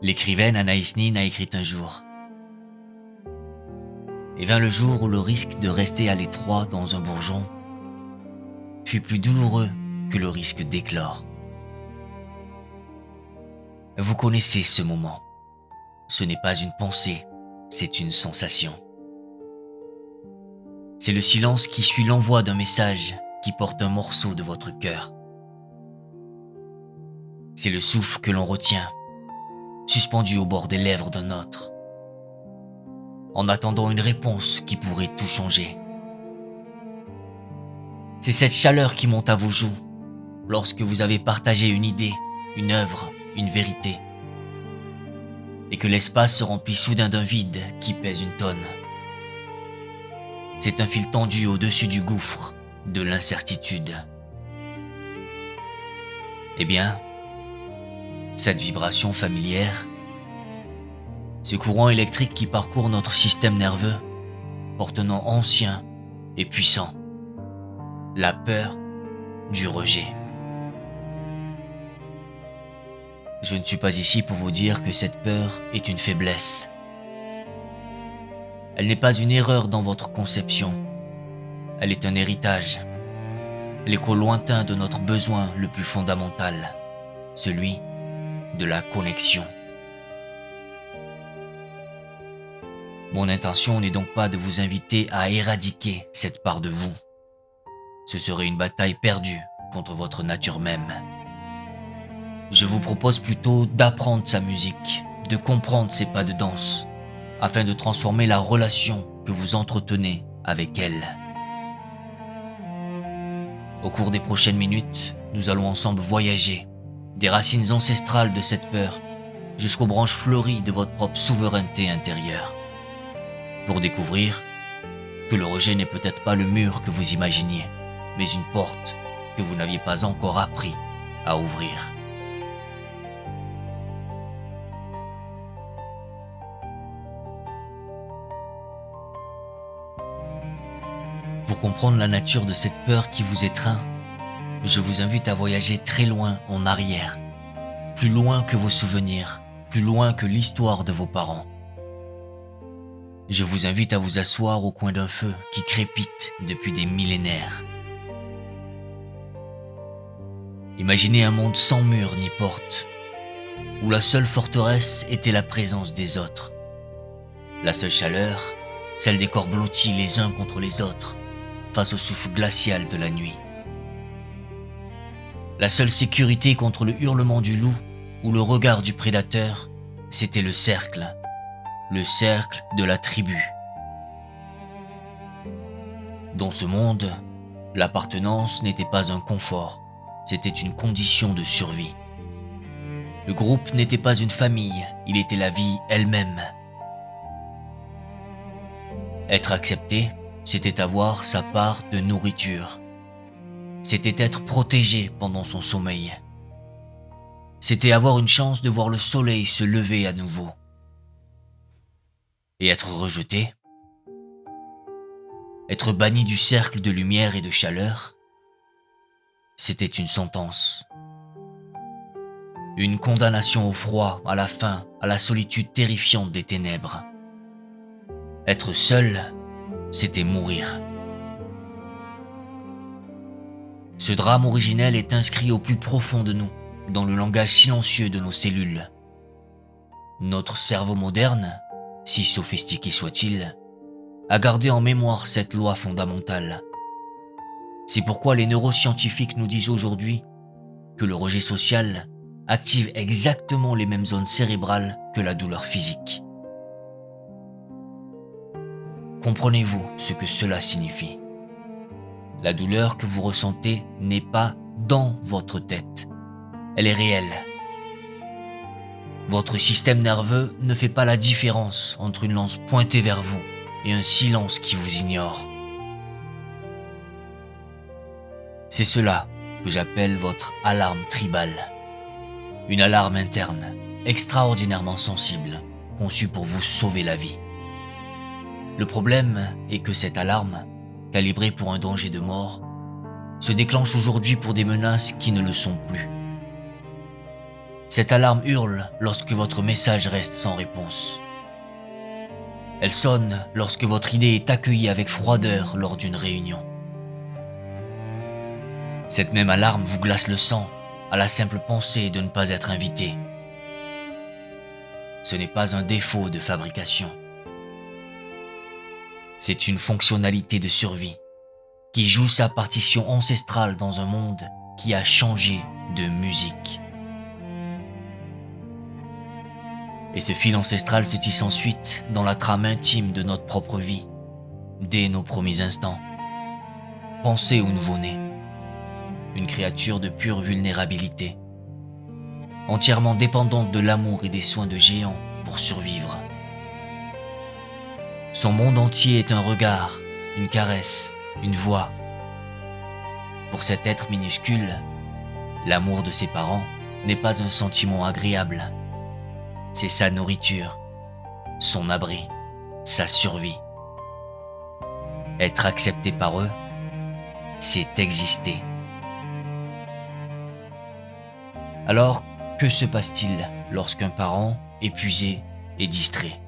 L'écrivaine Anaïs Nin a écrit un jour: Et vint le jour où le risque de rester à l'étroit dans un bourgeon fut plus douloureux que le risque d'éclore. Vous connaissez ce moment. Ce n'est pas une pensée, c'est une sensation. C'est le silence qui suit l'envoi d'un message qui porte un morceau de votre cœur. C'est le souffle que l'on retient, suspendu au bord des lèvres d'un autre, en attendant une réponse qui pourrait tout changer. C'est cette chaleur qui monte à vos joues lorsque vous avez partagé une idée, une œuvre, une vérité, et que l'espace se remplit soudain d'un vide qui pèse une tonne. C'est un fil tendu au-dessus du gouffre de l'incertitude. Eh bien, cette vibration familière, ce courant électrique qui parcourt notre système nerveux, porte un nom ancien et puissant: la peur du rejet. Je ne suis pas ici pour vous dire que cette peur est une faiblesse. Elle n'est pas une erreur dans votre conception. Elle est un héritage, l'écho lointain de notre besoin le plus fondamental, celui de la connexion. Mon intention n'est donc pas de vous inviter à éradiquer cette part de vous. Ce serait une bataille perdue contre votre nature même. Je vous propose plutôt d'apprendre sa musique, de comprendre ses pas de danse, afin de transformer la relation que vous entretenez avec elle. Au cours des prochaines minutes, nous allons ensemble voyager des racines ancestrales de cette peur jusqu'aux branches fleuries de votre propre souveraineté intérieure, pour découvrir que le rejet n'est peut-être pas le mur que vous imaginiez, mais une porte que vous n'aviez pas encore appris à ouvrir. Pour comprendre la nature de cette peur qui vous étreint, je vous invite à voyager très loin en arrière, plus loin que vos souvenirs, plus loin que l'histoire de vos parents. Je vous invite à vous asseoir au coin d'un feu qui crépite depuis des millénaires. Imaginez un monde sans mur ni porte, où la seule forteresse était la présence des autres. La seule chaleur, celle des corps blottis les uns contre les autres, face au souffle glacial de la nuit. La seule sécurité contre le hurlement du loup ou le regard du prédateur, c'était le cercle de la tribu. Dans ce monde, l'appartenance n'était pas un confort, c'était une condition de survie. Le groupe n'était pas une famille, il était la vie elle-même. Être accepté, c'était avoir sa part de nourriture. C'était être protégé pendant son sommeil. C'était avoir une chance de voir le soleil se lever à nouveau. Et être rejeté, être banni du cercle de lumière et de chaleur, c'était une sentence. Une condamnation au froid, à la faim, à la solitude terrifiante des ténèbres. Être seul, c'était mourir. Ce drame originel est inscrit au plus profond de nous, dans le langage silencieux de nos cellules. Notre cerveau moderne, si sophistiqué soit-il, a gardé en mémoire cette loi fondamentale. C'est pourquoi les neuroscientifiques nous disent aujourd'hui que le rejet social active exactement les mêmes zones cérébrales que la douleur physique. Comprenez-vous ce que cela signifie? La douleur que vous ressentez n'est pas dans votre tête, elle est réelle. Votre système nerveux ne fait pas la différence entre une lance pointée vers vous et un silence qui vous ignore. C'est cela que j'appelle votre alarme tribale. Une alarme interne, extraordinairement sensible, conçue pour vous sauver la vie. Le problème est que cette alarme, calibrée pour un danger de mort, se déclenche aujourd'hui pour des menaces qui ne le sont plus. Cette alarme hurle lorsque votre message reste sans réponse. Elle sonne lorsque votre idée est accueillie avec froideur lors d'une réunion. Cette même alarme vous glace le sang à la simple pensée de ne pas être invité. Ce n'est pas un défaut de fabrication. C'est une fonctionnalité de survie qui joue sa partition ancestrale dans un monde qui a changé de musique. Et ce fil ancestral se tisse ensuite dans la trame intime de notre propre vie, dès nos premiers instants. Pensez au nouveau-né, une créature de pure vulnérabilité, entièrement dépendante de l'amour et des soins de géants pour survivre. Son monde entier est un regard, une caresse, une voix. Pour cet être minuscule, l'amour de ses parents n'est pas un sentiment agréable. C'est sa nourriture, son abri, sa survie. Être accepté par eux, c'est exister. Alors, que se passe-t-il lorsqu'un parent, épuisé, est distrait ?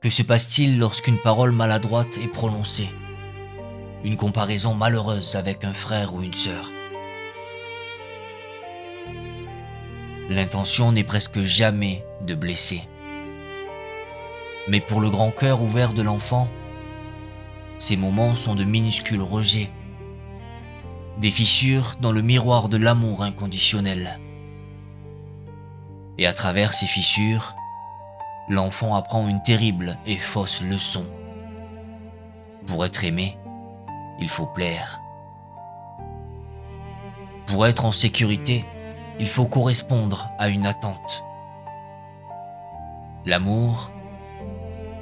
Que se passe-t-il lorsqu'une parole maladroite est prononcée ? Une comparaison malheureuse avec un frère ou une sœur ? L'intention n'est presque jamais de blesser. Mais pour le grand cœur ouvert de l'enfant, ces moments sont de minuscules rejets, des fissures dans le miroir de l'amour inconditionnel. Et à travers ces fissures, l'enfant apprend une terrible et fausse leçon. Pour être aimé, il faut plaire. Pour être en sécurité, il faut correspondre à une attente. L'amour,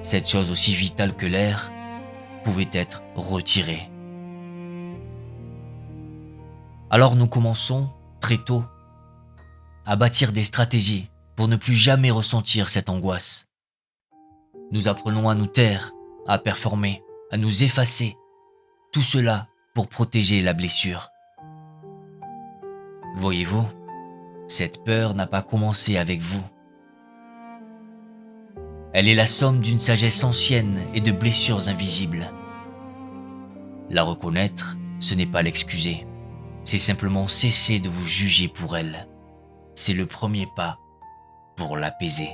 cette chose aussi vitale que l'air, pouvait être retiré. Alors nous commençons, très tôt, à bâtir des stratégies pour ne plus jamais ressentir cette angoisse. Nous apprenons à nous taire, à performer, à nous effacer. Tout cela pour protéger la blessure. Voyez-vous, cette peur n'a pas commencé avec vous. Elle est la somme d'une sagesse ancienne et de blessures invisibles. La reconnaître, ce n'est pas l'excuser. C'est simplement cesser de vous juger pour elle. C'est le premier pas pour l'apaiser.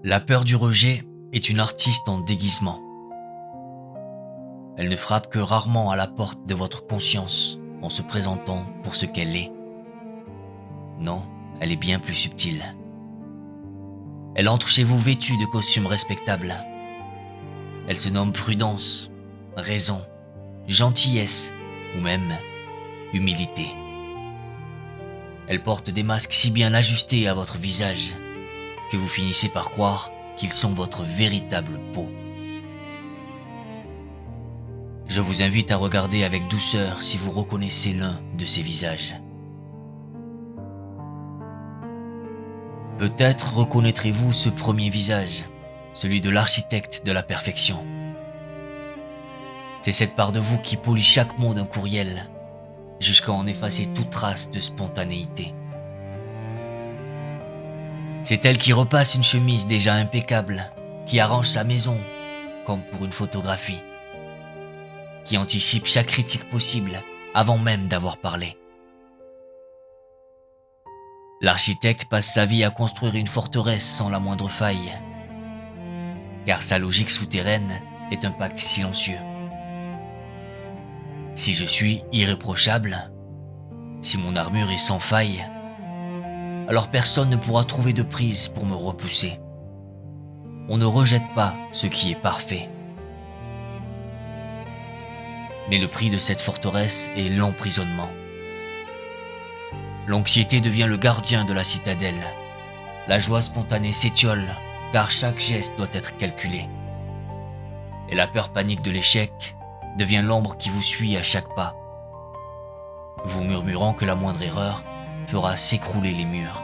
La peur du rejet est une artiste en déguisement. Elle ne frappe que rarement à la porte de votre conscience en se présentant pour ce qu'elle est. Non, elle est bien plus subtile. Elle entre chez vous vêtue de costumes respectables. Elle se nomme prudence, raison, gentillesse ou même humilité. Elle porte des masques si bien ajustés à votre visage que vous finissez par croire qu'ils sont votre véritable peau. Je vous invite à regarder avec douceur si vous reconnaissez l'un de ces visages. Peut-être reconnaîtrez-vous ce premier visage, celui de l'architecte de la perfection. C'est cette part de vous qui polie chaque mot d'un courriel, jusqu'à en effacer toute trace de spontanéité. C'est elle qui repasse une chemise déjà impeccable, qui arrange sa maison, comme pour une photographie, qui anticipe chaque critique possible avant même d'avoir parlé. L'architecte passe sa vie à construire une forteresse sans la moindre faille, car sa logique souterraine est un pacte silencieux. Si je suis irréprochable, si mon armure est sans faille, alors personne ne pourra trouver de prise pour me repousser. On ne rejette pas ce qui est parfait. Mais le prix de cette forteresse est l'emprisonnement. L'anxiété devient le gardien de la citadelle. La joie spontanée s'étiole, car chaque geste doit être calculé. Et la peur panique de l'échec devient l'ombre qui vous suit à chaque pas, vous murmurant que la moindre erreur fera s'écrouler les murs.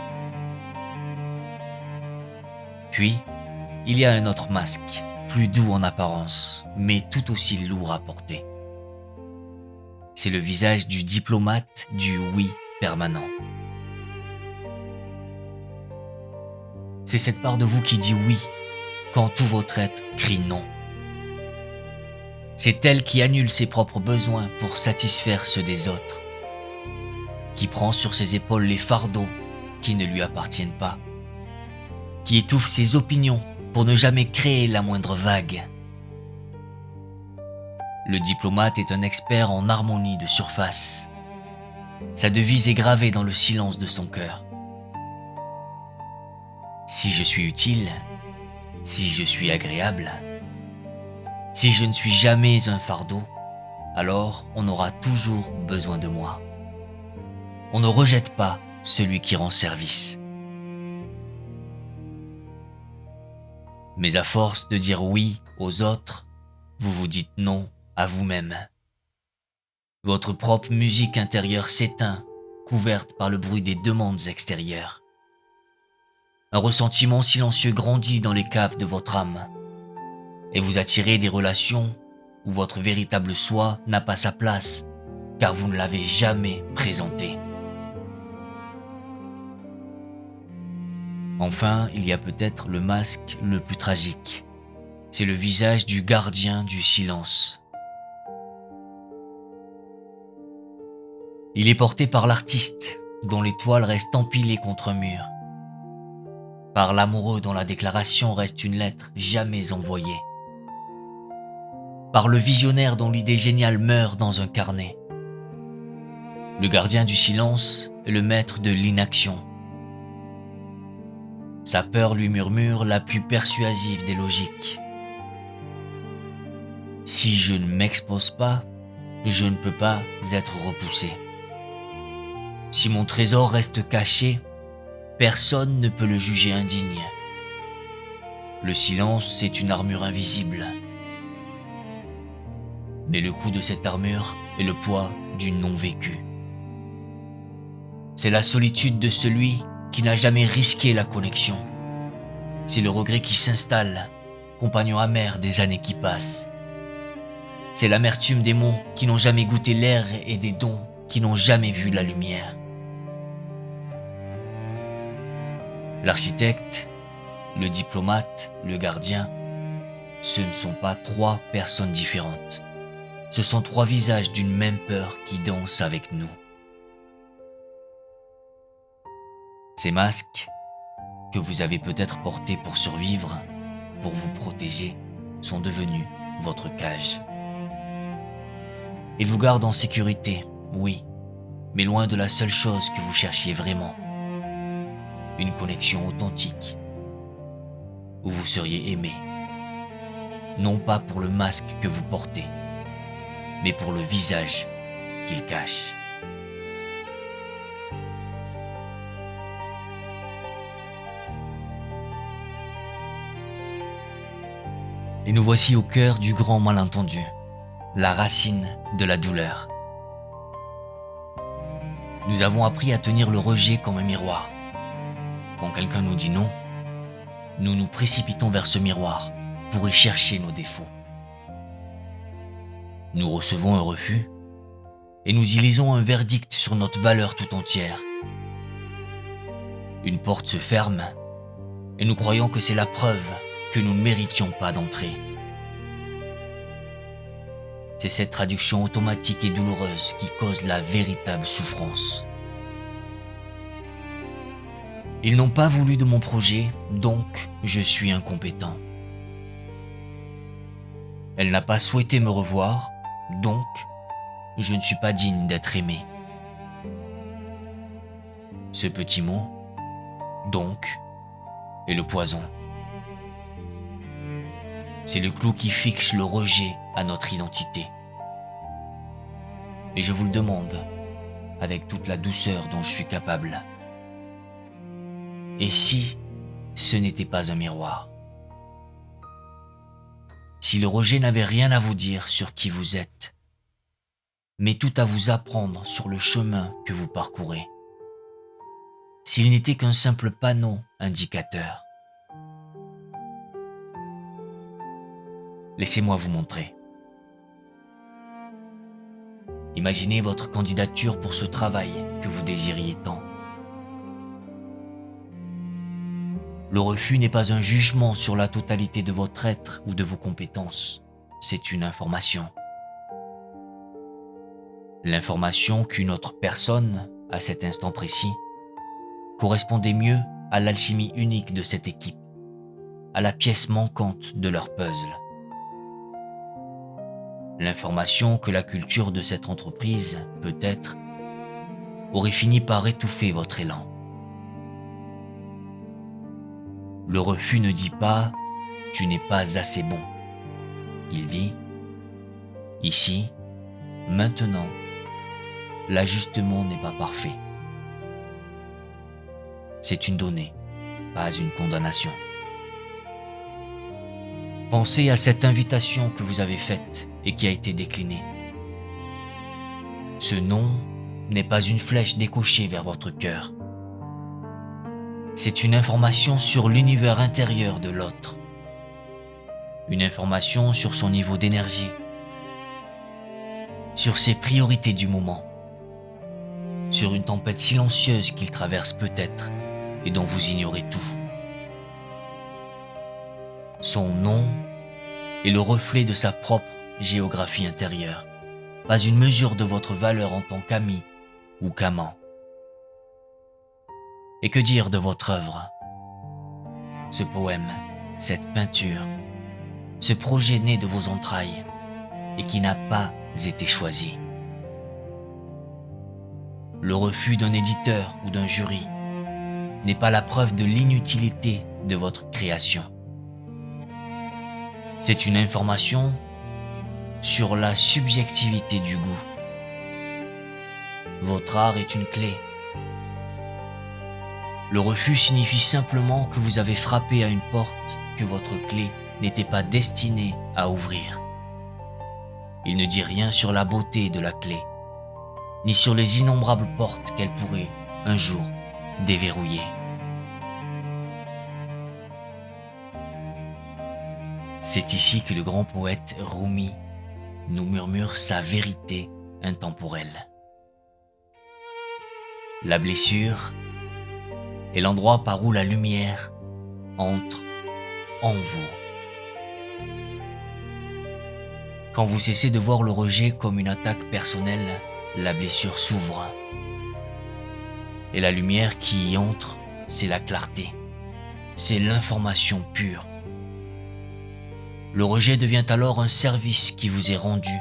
Puis, il y a un autre masque, plus doux en apparence, mais tout aussi lourd à porter. C'est le visage du diplomate du oui permanent. C'est cette part de vous qui dit oui quand tout votre être crie non. C'est elle qui annule ses propres besoins pour satisfaire ceux des autres, qui prend sur ses épaules les fardeaux qui ne lui appartiennent pas, qui étouffe ses opinions pour ne jamais créer la moindre vague. Le diplomate est un expert en harmonie de surface. Sa devise est gravée dans le silence de son cœur. Si je suis utile, si je suis agréable, si je ne suis jamais un fardeau, alors on aura toujours besoin de moi. On ne rejette pas celui qui rend service. Mais à force de dire oui aux autres, vous vous dites non à vous-même. Votre propre musique intérieure s'éteint, couverte par le bruit des demandes extérieures. Un ressentiment silencieux grandit dans les caves de votre âme, et vous attirez des relations où votre véritable soi n'a pas sa place, car vous ne l'avez jamais présenté. Enfin, il y a peut-être le masque le plus tragique. C'est le visage du gardien du silence. Il est porté par l'artiste, dont les toiles restent empilées contre un mur. Par l'amoureux dont la déclaration reste une lettre jamais envoyée. Par le visionnaire dont l'idée géniale meurt dans un carnet. Le gardien du silence est le maître de l'inaction. Sa peur lui murmure la plus persuasive des logiques. Si je ne m'expose pas, je ne peux pas être repoussé. Si mon trésor reste caché, personne ne peut le juger indigne. Le silence, c'est une armure invisible. Mais le coût de cette armure est le poids du non-vécu. C'est la solitude de celui qui n'a jamais risqué la connexion. C'est le regret qui s'installe, compagnon amer des années qui passent. C'est l'amertume des mots qui n'ont jamais goûté l'air et des dons qui n'ont jamais vu la lumière. L'architecte, le diplomate, le gardien, ce ne sont pas trois personnes différentes. Ce sont trois visages d'une même peur qui dansent avec nous. Ces masques, que vous avez peut-être portés pour survivre, pour vous protéger, sont devenus votre cage. Ils vous gardent en sécurité, oui, mais loin de la seule chose que vous cherchiez vraiment. Une connexion authentique, où vous seriez aimé. Non pas pour le masque que vous portez, mais pour le visage qu'il cache. Et nous voici au cœur du grand malentendu, la racine de la douleur. Nous avons appris à tenir le rejet comme un miroir. Quand quelqu'un nous dit non, nous nous précipitons vers ce miroir pour y chercher nos défauts. Nous recevons un refus et nous y lisons un verdict sur notre valeur tout entière. Une porte se ferme et nous croyons que c'est la preuve que nous ne méritions pas d'entrer. C'est cette traduction automatique et douloureuse qui cause la véritable souffrance. Ils n'ont pas voulu de mon projet, donc je suis incompétent. Elle n'a pas souhaité me revoir, donc je ne suis pas digne d'être aimé. Ce petit mot, donc, est le poison. C'est le clou qui fixe le rejet à notre identité. Et je vous le demande, avec toute la douceur dont je suis capable. Et si ce n'était pas un miroir? Si le rejet n'avait rien à vous dire sur qui vous êtes, mais tout à vous apprendre sur le chemin que vous parcourez? S'il n'était qu'un simple panneau indicateur? Laissez-moi vous montrer. Imaginez votre candidature pour ce travail que vous désiriez tant. Le refus n'est pas un jugement sur la totalité de votre être ou de vos compétences, c'est une information. L'information qu'une autre personne, à cet instant précis, correspondait mieux à l'alchimie unique de cette équipe, à la pièce manquante de leur puzzle. L'information que la culture de cette entreprise, peut-être, aurait fini par étouffer votre élan. Le refus ne dit pas « tu n'es pas assez bon ». Il dit « ici, maintenant, l'ajustement n'est pas parfait ». C'est une donnée, pas une condamnation. Pensez à cette invitation que vous avez faite et qui a été déclinée. Ce non n'est pas une flèche décochée vers votre cœur. C'est une information sur l'univers intérieur de l'autre. Une information sur son niveau d'énergie, sur ses priorités du moment, sur une tempête silencieuse qu'il traverse peut-être et dont vous ignorez tout. Son nom est le reflet de sa propre géographie intérieure, pas une mesure de votre valeur en tant qu'ami ou qu'amant. Et que dire de votre œuvre? Ce poème, cette peinture, ce projet né de vos entrailles et qui n'a pas été choisi. Le refus d'un éditeur ou d'un jury n'est pas la preuve de l'inutilité de votre création. C'est une information sur la subjectivité du goût. Votre art est une clé. Le refus signifie simplement que vous avez frappé à une porte que votre clé n'était pas destinée à ouvrir. Il ne dit rien sur la beauté de la clé, ni sur les innombrables portes qu'elle pourrait, un jour, déverrouiller. C'est ici que le grand poète Rumi nous murmure sa vérité intemporelle. La blessure est l'endroit par où la lumière entre en vous. Quand vous cessez de voir le rejet comme une attaque personnelle, la blessure s'ouvre. Et la lumière qui y entre, c'est la clarté. C'est l'information pure. Le rejet devient alors un service qui vous est rendu.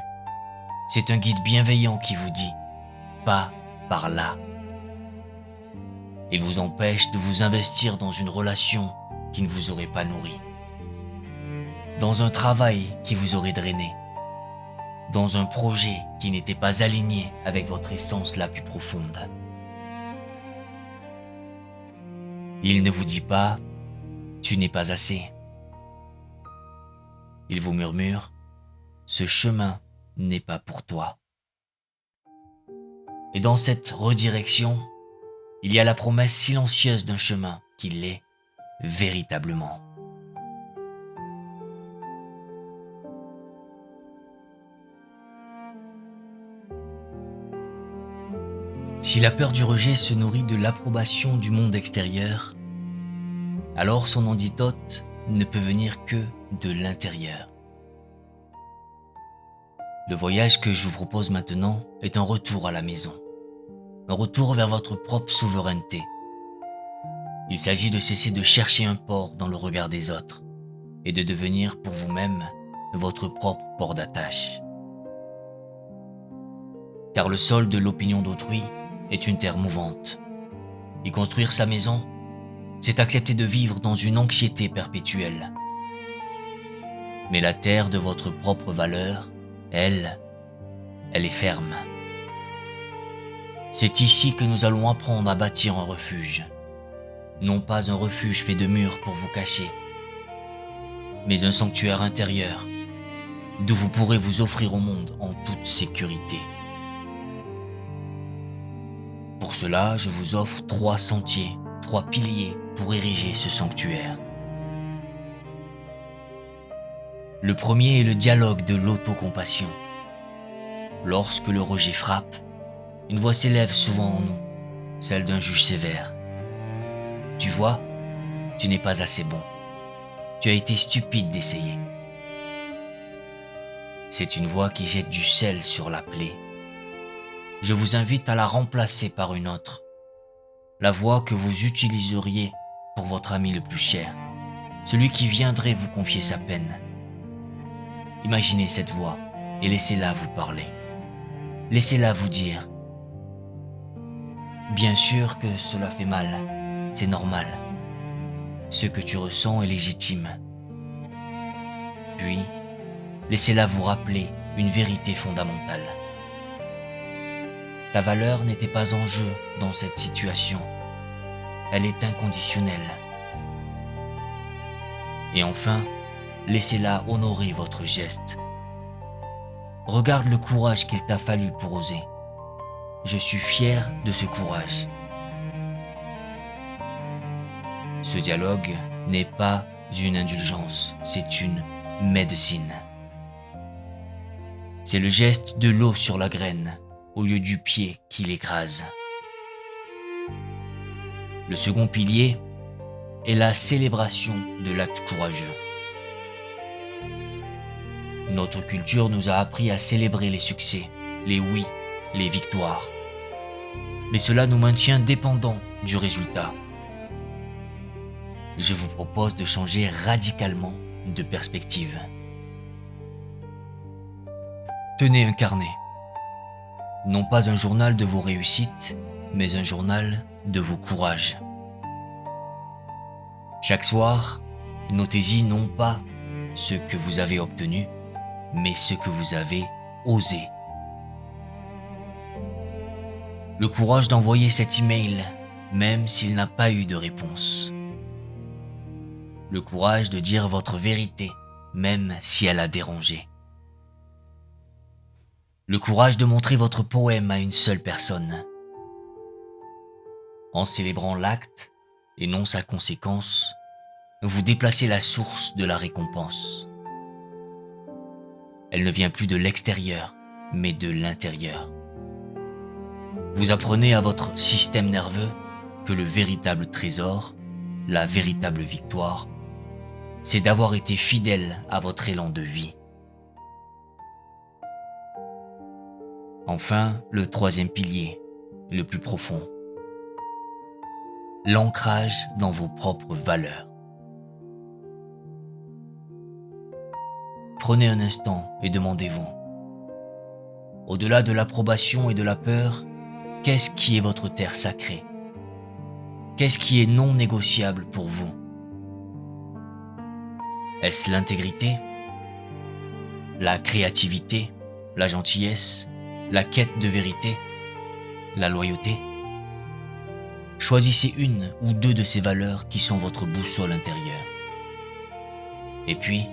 C'est un guide bienveillant qui vous dit « pas par là ». Il vous empêche de vous investir dans une relation qui ne vous aurait pas nourri, dans un travail qui vous aurait drainé, dans un projet qui n'était pas aligné avec votre essence la plus profonde. Il ne vous dit pas « tu n'es pas assez ». Il vous murmure « ce chemin n'est pas pour toi ». Et dans cette redirection, il y a la promesse silencieuse d'un chemin qui l'est véritablement. Si la peur du rejet se nourrit de l'approbation du monde extérieur, alors son antidote ne peut venir que de l'intérieur. Le voyage que je vous propose maintenant est un retour à la maison, un retour vers votre propre souveraineté. Il s'agit de cesser de chercher un port dans le regard des autres et de devenir pour vous-même votre propre port d'attache. Car le sol de l'opinion d'autrui est une terre mouvante. Y construire sa maison, c'est accepter de vivre dans une anxiété perpétuelle. Mais la terre de votre propre valeur, elle est ferme. C'est ici que nous allons apprendre à bâtir un refuge. Non pas un refuge fait de murs pour vous cacher, mais un sanctuaire intérieur, d'où vous pourrez vous offrir au monde en toute sécurité. Pour cela, je vous offre 3 sentiers, 3 piliers pour ériger ce sanctuaire. Le premier est le dialogue de l'autocompassion. Lorsque le rejet frappe, une voix s'élève souvent en nous, celle d'un juge sévère. Tu vois, tu n'es pas assez bon. Tu as été stupide d'essayer. C'est une voix qui jette du sel sur la plaie. Je vous invite à la remplacer par une autre. La voix que vous utiliseriez pour votre ami le plus cher, celui qui viendrait vous confier sa peine. Imaginez cette voix et laissez-la vous parler. Laissez-la vous dire. Bien sûr que cela fait mal, c'est normal. Ce que tu ressens est légitime. Puis, laissez-la vous rappeler une vérité fondamentale. Ta valeur n'était pas en jeu dans cette situation. Elle est inconditionnelle. Et enfin, laissez-la honorer votre geste. Regarde le courage qu'il t'a fallu pour oser. Je suis fier de ce courage. Ce dialogue n'est pas une indulgence, c'est une médecine. C'est le geste de l'eau sur la graine, au lieu du pied qui l'écrase. Le second pilier est la célébration de l'acte courageux. Notre culture nous a appris à célébrer les succès, les oui, les victoires. Mais cela nous maintient dépendants du résultat. Je vous propose de changer radicalement de perspective. Tenez un carnet. Non pas un journal de vos réussites, mais un journal de vos courages. Chaque soir, notez-y non pas ce que vous avez obtenu, mais ce que vous avez osé. Le courage d'envoyer cet email, même s'il n'a pas eu de réponse. Le courage de dire votre vérité, même si elle a dérangé. Le courage de montrer votre poème à une seule personne. En célébrant l'acte, et non sa conséquence, vous déplacez la source de la récompense. Elle ne vient plus de l'extérieur, mais de l'intérieur. Vous apprenez à votre système nerveux que le véritable trésor, la véritable victoire, c'est d'avoir été fidèle à votre élan de vie. Enfin, le troisième pilier, le plus profond. L'ancrage dans vos propres valeurs. Prenez un instant et demandez-vous, au-delà de l'approbation et de la peur, qu'est-ce qui est votre terre sacrée? Qu'est-ce qui est non négociable pour vous? Est-ce l'intégrité, la créativité, la gentillesse, la quête de vérité, la loyauté? Choisissez une ou deux de ces valeurs qui sont votre boussole intérieure. Et puis,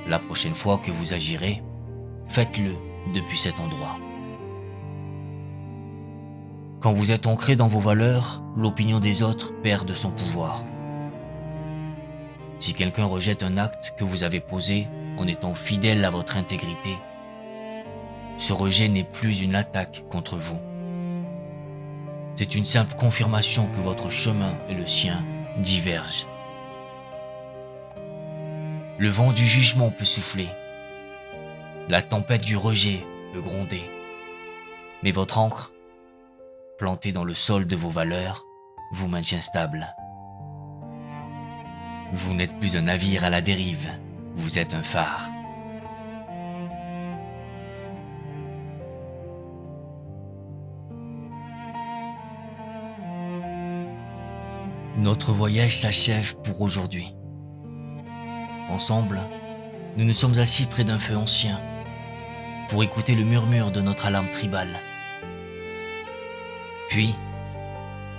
la prochaine fois que vous agirez, faites-le depuis cet endroit. Quand vous êtes ancré dans vos valeurs, l'opinion des autres perd de son pouvoir. Si quelqu'un rejette un acte que vous avez posé en étant fidèle à votre intégrité, ce rejet n'est plus une attaque contre vous. C'est une simple confirmation que votre chemin et le sien divergent. Le vent du jugement peut souffler. La tempête du rejet peut gronder. Mais votre ancre, plantée dans le sol de vos valeurs, vous maintient stable. Vous n'êtes plus un navire à la dérive, vous êtes un phare. Notre voyage s'achève pour aujourd'hui. Ensemble, nous nous sommes assis près d'un feu ancien pour écouter le murmure de notre alarme tribale. Puis,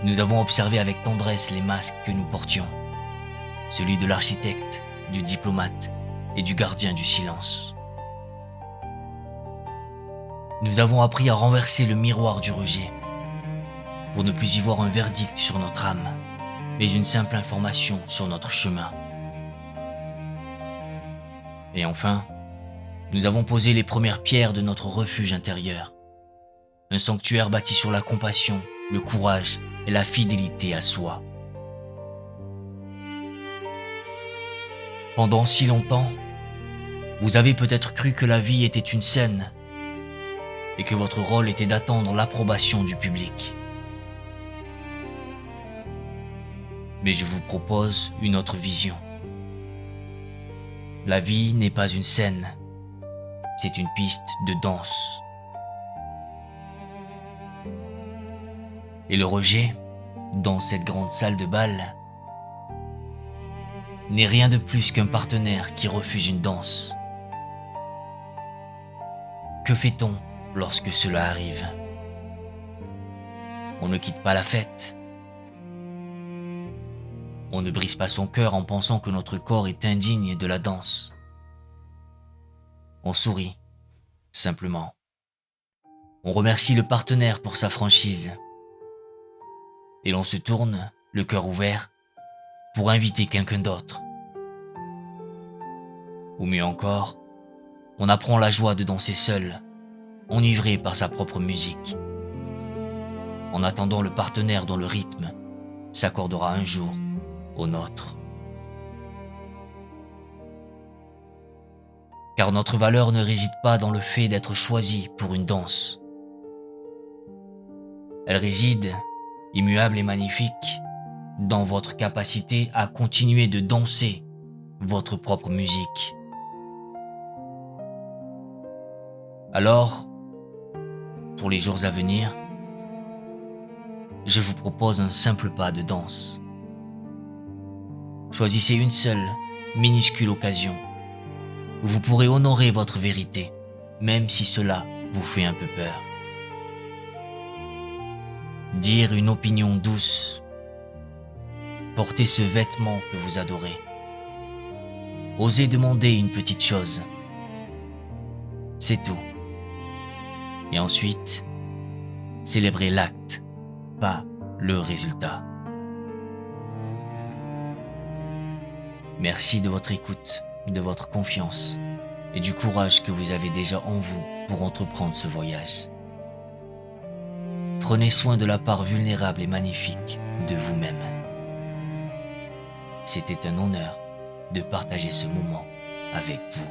nous avons observé avec tendresse les masques que nous portions, celui de l'architecte, du diplomate et du gardien du silence. Nous avons appris à renverser le miroir du rejet pour ne plus y voir un verdict sur notre âme, mais une simple information sur notre chemin. Et enfin, nous avons posé les premières pierres de notre refuge intérieur. Un sanctuaire bâti sur la compassion, le courage et la fidélité à soi. Pendant si longtemps, vous avez peut-être cru que la vie était une scène et que votre rôle était d'attendre l'approbation du public. Mais je vous propose une autre vision. La vie n'est pas une scène, c'est une piste de danse. Et le rejet, dans cette grande salle de bal, n'est rien de plus qu'un partenaire qui refuse une danse. Que fait-on lorsque cela arrive? On ne quitte pas la fête. On ne brise pas son cœur en pensant que notre corps est indigne de la danse. On sourit, simplement. On remercie le partenaire pour sa franchise. Et l'on se tourne, le cœur ouvert, pour inviter quelqu'un d'autre. Ou mieux encore, on apprend la joie de danser seul, enivré par sa propre musique, en attendant le partenaire dont le rythme s'accordera un jour au nôtre. Car notre valeur ne réside pas dans le fait d'être choisi pour une danse. Elle réside, immuable et magnifique, dans votre capacité à continuer de danser votre propre musique. Alors, pour les jours à venir, je vous propose un simple pas de danse. Choisissez une seule, minuscule occasion où vous pourrez honorer votre vérité, même si cela vous fait un peu peur. Dire une opinion douce, porter ce vêtement que vous adorez, oser demander une petite chose, c'est tout. Et ensuite, célébrer l'acte, pas le résultat. Merci de votre écoute, de votre confiance et du courage que vous avez déjà en vous pour entreprendre ce voyage. Prenez soin de la part vulnérable et magnifique de vous-même. C'était un honneur de partager ce moment avec vous.